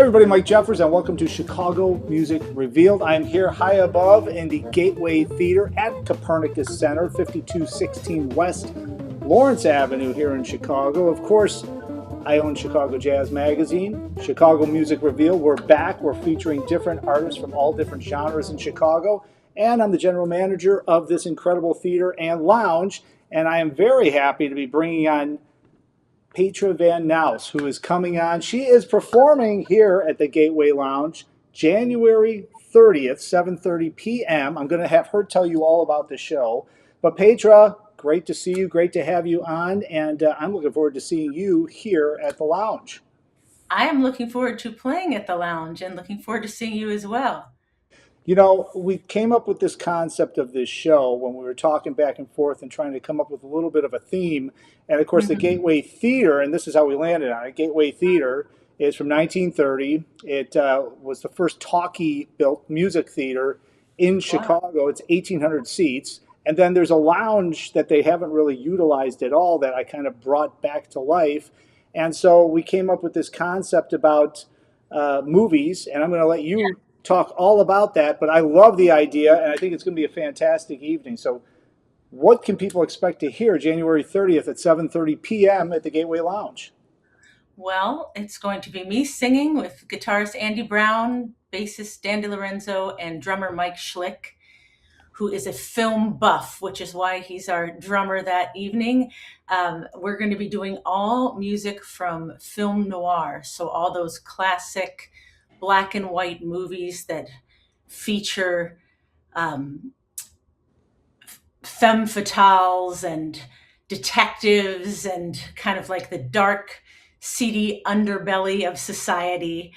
everybody, Mike Jeffers, and welcome to Chicago Music Revealed. I am here high above in the Gateway Theater at Copernicus Center, 5216 West Lawrence Avenue here in Chicago. Of course, I own Chicago Jazz Magazine, Chicago Music Revealed. We're back. We're featuring different artists from all different genres in Chicago, and I'm the general manager of this incredible theater and lounge, and I am very happy to be bringing on Petra van Nuis, who is coming on. She is performing here at the Gateway Lounge January 30th, 7:30 p.m. I'm going to have her tell you all about the show. But Petra, great to see you. Great to have you on. And I'm looking forward to seeing you here at the lounge. I am looking forward to playing at the lounge and looking forward to seeing you as well. You know, we came up with this concept of this show when we were talking back and forth and trying to come up with a little bit of a theme. And of course, the Gateway Theater, and this is how we landed on it. Gateway Theater is from 1930. It was the first talkie-built music theater in Chicago. It's 1,800 seats. And then there's a lounge that they haven't really utilized at all that I kind of brought back to life. And so we came up with this concept about movies, and I'm going to let you talk all about that, but I love the idea, and I think it's going to be a fantastic evening. So what can people expect to hear January 30th at 7:30 p.m. at the Gateway Lounge? Well, it's going to be me singing with guitarist Andy Brown, bassist Dan DiLorenzo, and drummer Mike Schlick, who is a film buff, which is why he's our drummer that evening. We're going to be doing all music from film noir, so all those classic black and white movies that feature femme fatales and detectives and kind of like the dark, seedy underbelly of society.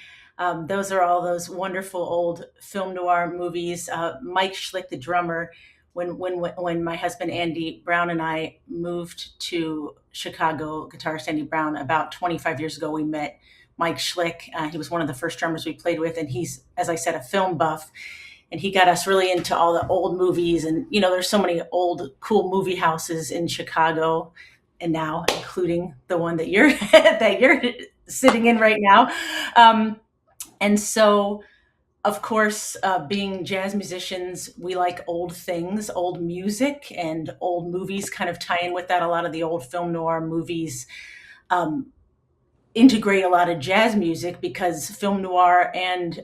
Those are all those wonderful old film noir movies. Mike Schlick, the drummer, when my husband Andy Brown and I moved to Chicago, guitarist Andy Brown, about 25 years ago, we met Mike Schlick. He was one of the first drummers we played with, and he's, as I said, a film buff. And he got us really into all the old movies. And, you know, there's so many old, cool movie houses in Chicago, and now including the one that you're sitting in right now. And so, of course, being jazz musicians, we like old things, old music, and old movies kind of tie in with that. A lot of the old film noir movies integrate a lot of jazz music because film noir and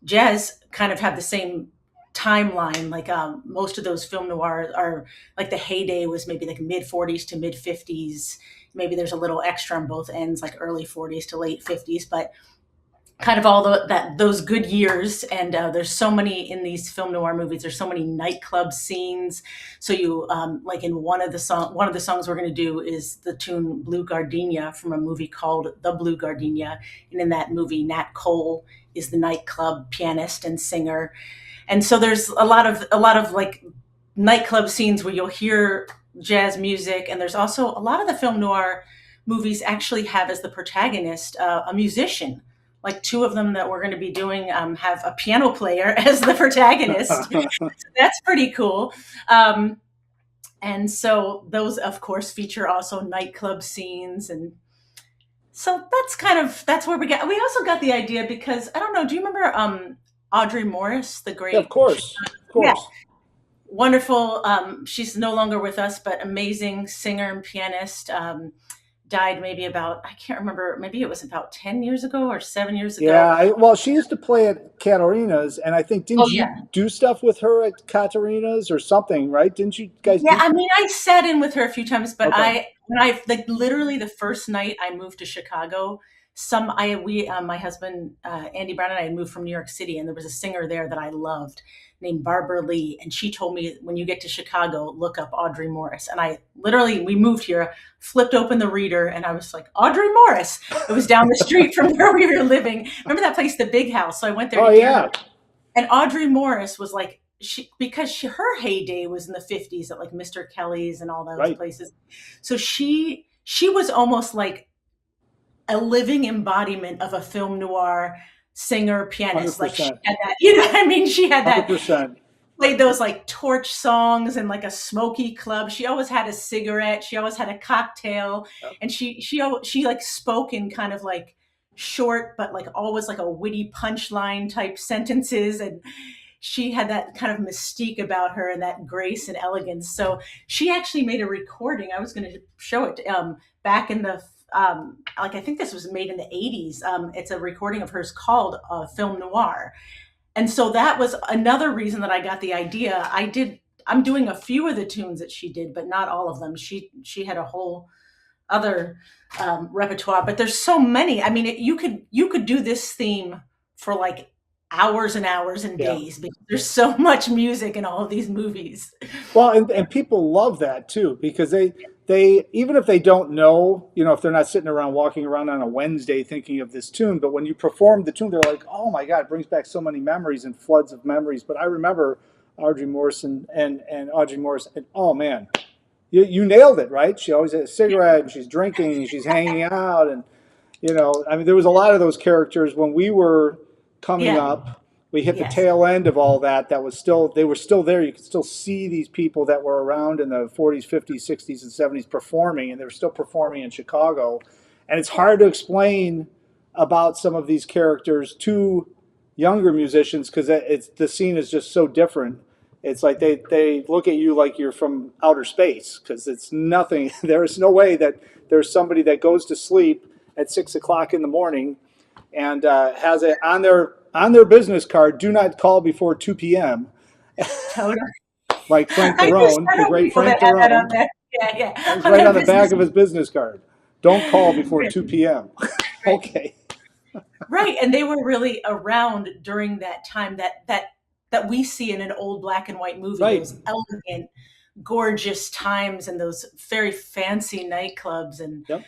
jazz kind of have the same timeline. Like most of those film noirs are like the heyday was maybe like mid 40s to mid 50s. Maybe there's a little extra on both ends, like early 40s to late 50s, but kind of all those good years. And there's so many in these film noir movies. There's so many nightclub scenes. So you like in one of the songs we're going to do is the tune Blue Gardenia from a movie called The Blue Gardenia. And in that movie, Nat Cole is the nightclub pianist and singer. And so there's a lot of like nightclub scenes where you'll hear jazz music. And there's also a lot of the film noir movies actually have as the protagonist a musician. Like two of them that we're going to be doing have a piano player as the protagonist. So that's pretty cool. And so those, of course, feature also nightclub scenes. And so that's where we also got the idea because, I don't know, do you remember Audrey Morris, the great? Yeah, of course. Yeah, wonderful. She's no longer with us, but amazing singer and pianist. Died maybe about, I can't remember, maybe it was about 10 years ago or 7 years ago. Yeah, well, she used to play at Katarina's, and I think, didn't you do stuff with her at Katarina's or something, right? Didn't you guys? Yeah, I mean, I sat in with her a few times, but okay. Like literally the first night I moved to Chicago, my husband, Andy Brown, and I had moved from New York City, and there was a singer there that I loved named Barbara Lee. And she told me, when you get to Chicago, look up Audrey Morris. And we moved here, flipped open the reader, and I was like, Audrey Morris. It was down the street from where we were living. Remember that place, the Big House? So I went there. Oh, yeah. And Audrey Morris was like, her heyday was in the 50s at like Mr. Kelly's and all those places. So she was almost like a living embodiment of a film noir singer, pianist. 100%. Like she had that, you know what I mean? She had that 100%. Played those like torch songs in like a smoky club. She always had a cigarette. She always had a cocktail. Yep. And she like spoke in kind of like short, but like always like a witty punchline type sentences. And she had that kind of mystique about her and that grace and elegance. So she actually made a recording. I was going to show it back in the like I think this was made in the 80s. It's a recording of hers called Film Noir. And so that was another reason that I got the idea. I'm doing a few of the tunes that she did, but not all of them. She had a whole other repertoire, but there's so many. I mean, you could do this theme for like hours and hours and Yeah. days because there's so much music in all of these movies. Well, and people love that too, because they even if they don't know, if they're not sitting around walking around on a Wednesday thinking of this tune, but when you perform the tune, they're like, oh my God, it brings back so many memories and floods of memories. But I remember Audrey Morrison and Audrey Morrison, and oh man, you nailed it, right? She always had a cigarette and she's drinking and she's hanging out. And, I mean, there was a lot of those characters when we were coming Yeah. up. We hit the Yes. tail end of all that. They were still there. You could still see these people that were around in the 40s, 50s, 60s, and 70s performing, and they were still performing in Chicago. And it's hard to explain about some of these characters to younger musicians because the scene is just so different. It's like they look at you like you're from outer space because it's nothing. There is no way that there's somebody that goes to sleep at 6 o'clock in the morning and has it on their business card, do not call before 2 p.m. Totally. Like Frank I Derone, the know great people Frank that have that on Derone. there. Yeah. It's On right their on the back business. of his business card. Don't call before 2 p.m. Right. Okay. Right. And they were really around during that time that we see in an old black and white movie, Right. those elegant, gorgeous times and those very fancy nightclubs. And Yep.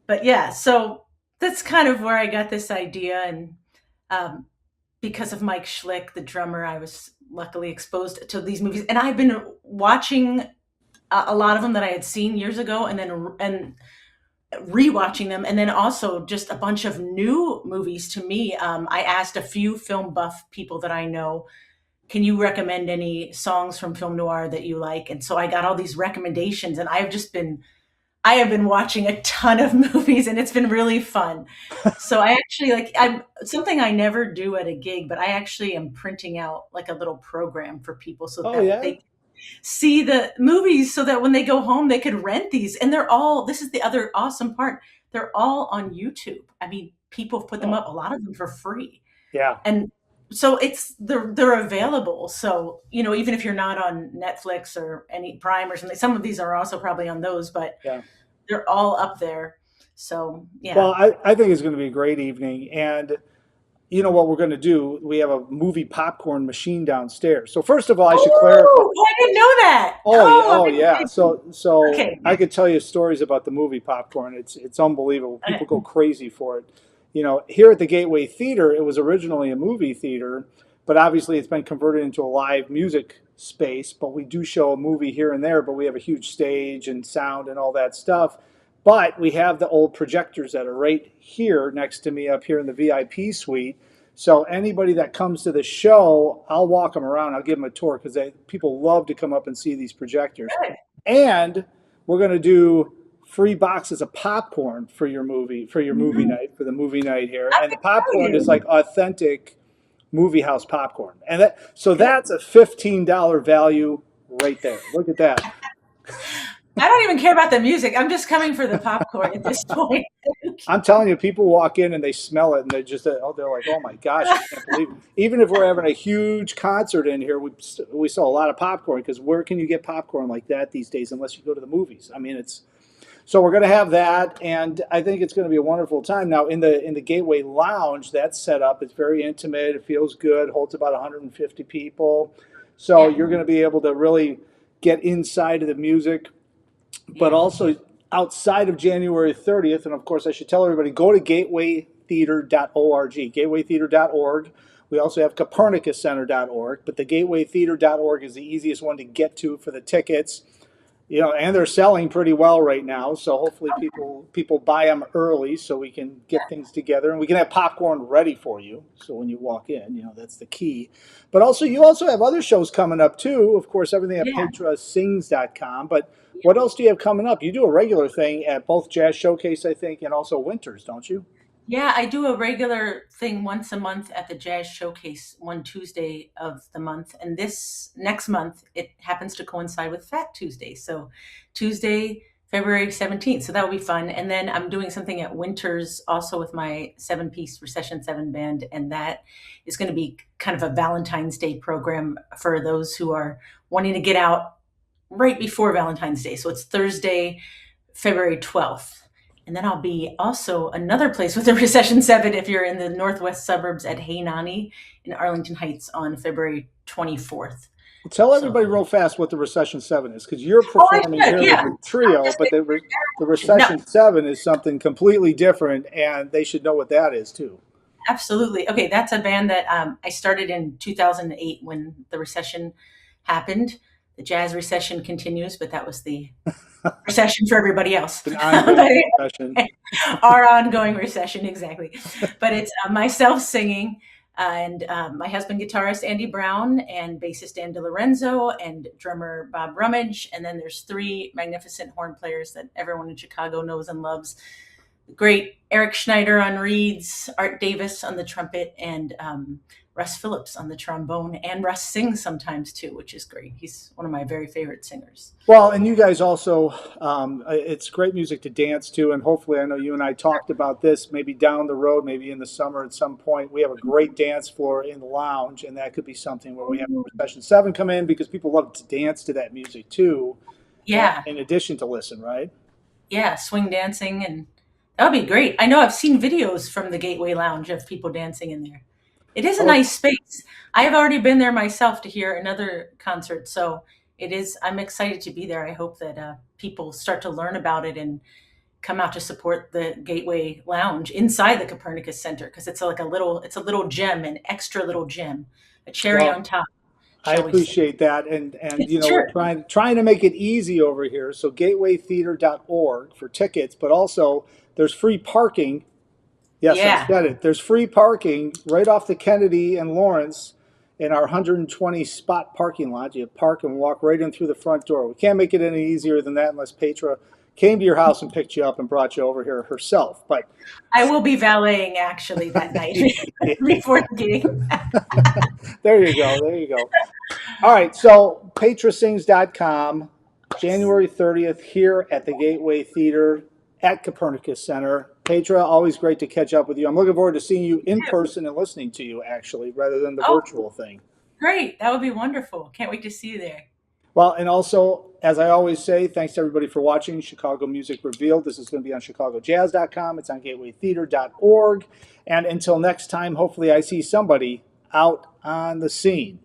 but yeah, so that's kind of where I got this idea. And because of Mike Schlick, the drummer, I was luckily exposed to these movies. And I've been watching a lot of them that I had seen years ago, and rewatching them, and then also just a bunch of new movies to me. I asked a few film buff people that I know, can you recommend any songs from film noir that you like? And so I got all these recommendations, and I have been watching a ton of movies, and it's been really fun. So I actually I'm something I never do at a gig, but I actually am printing out like a little program for people so Oh, that yeah? they see the movies so that when they go home they could rent these. And this is the other awesome part, they're all on YouTube. I mean, people have put them up, a lot of them for free. Yeah. And so they're available. So, even if you're not on Netflix or any Prime or something, some of these are also probably on those, but Yeah. they're all up there. So, yeah. Well, I think it's going to be a great evening. And you know what we're going to do? We have a movie popcorn machine downstairs. So first of all, I should clarify. Oh, I didn't know that. Oh yeah. So Okay. I could tell you stories about the movie popcorn. It's unbelievable. People go crazy for it. Here at the Gateway Theater, it was originally a movie theater, but obviously it's been converted into a live music space. But we do show a movie here and there, but we have a huge stage and sound and all that stuff. But we have the old projectors that are right here next to me up here in the VIP suite. So anybody that comes to the show, I'll walk them around. I'll give them a tour because people love to come up and see these projectors. Good. And we're going to do free boxes of popcorn for your movie night, for the movie night here. And the popcorn is like authentic movie house popcorn. And that's a $15 value right there. Look at that. I don't even care about the music. I'm just coming for the popcorn at this point. I'm telling you, people walk in and they smell it and they're like, oh my gosh, I can't believe it. Even if we're having a huge concert in here, we sell a lot of popcorn because where can you get popcorn like that these days unless you go to the movies? I mean, so we're going to have that, and I think it's going to be a wonderful time. Now, in the Gateway Lounge, that's set up. It's very intimate. It feels good. Holds about 150 people. So you're going to be able to really get inside of the music, but also outside of January 30th. And of course, I should tell everybody, go to gatewaytheater.org, gatewaytheater.org. We also have copernicuscenter.org, but the gatewaytheater.org is the easiest one to get to for the tickets. And they're selling pretty well right now. So hopefully people buy them early so we can get things together and we can have popcorn ready for you. So when you walk in, that's the key. But you also have other shows coming up too. Of course, everything at petrasings.com. But what else do you have coming up? You do a regular thing at both Jazz Showcase, I think, and also Winters, don't you? Yeah, I do a regular thing once a month at the Jazz Showcase, one Tuesday of the month. And this next month, it happens to coincide with Fat Tuesday. So Tuesday, February 17th. So that will be fun. And then I'm doing something at Winters also with my 7-piece Recession 7 band. And that is going to be kind of a Valentine's Day program for those who are wanting to get out right before Valentine's Day. So it's Thursday, February 12th. And then I'll be also another place with a Recession 7 if you're in the northwest suburbs at Hey Nani in Arlington Heights on February 24th. Tell So, everybody real fast what the Recession 7 is, because you're oh, I performing should, here yeah. with a trio, but the No, Recession 7 is something completely different, and they should know what that is, too. absolutely. Okay, that's a band that I started in 2008 when the recession happened. The jazz recession continues, but that was the recession for everybody else. An ongoing recession. Our ongoing recession, exactly. But it's myself singing, and my husband, guitarist Andy Brown, and bassist Dan DiLorenzo, and drummer Bob Rummage. And then there's 3 magnificent horn players that everyone in Chicago knows and loves. Great Eric Schneider on reeds, Art Davis on the trumpet, and Russ Phillips on the trombone. And Russ sings sometimes too, which is great. He's one of my very favorite singers. Well, and you guys also, it's great music to dance to, and hopefully, I know you and I talked about this maybe down the road, maybe in the summer at some point. We have a great dance floor in the lounge, and that could be something where we have Recession 7 come in because people love to dance to that music too, Yeah, in addition to listen, right? yeah, swing dancing, and that would be great. I know I've seen videos from the Gateway Lounge of people dancing in there. It is a Oh, nice space. I have already been there myself to hear another concert, so it is. I'm excited to be there. I hope that people start to learn about it and come out to support the Gateway Lounge inside the Copernicus Center because it's a little gem, an extra little gem, a cherry well, on top, I shall we say? appreciate that, and you know we're Sure. trying to make it easy over here. So gatewaytheater.org for tickets, but also there's free parking. Yes, I Yeah. said it. There's free parking right off the Kennedy and Lawrence in our 120 spot parking lot. You park and walk right in through the front door. We can't make it any easier than that unless Petra came to your house and picked you up and brought you over here herself. But I will be valeting actually that night before the game. there you go. There you go. All right. So petrasings.com, January 30th here at the Gateway Theater at Copernicus Center. Petra, always great to catch up with you. I'm looking forward to seeing you in person and listening to you actually, rather than the Oh, virtual thing. great. That would be wonderful. Can't wait to see you there. Well, and also, as I always say, thanks to everybody for watching Chicago Music Revealed. This is going to be on chicagojazz.com. It's on gatewaytheater.org. And until next time, hopefully I see somebody out on the scene.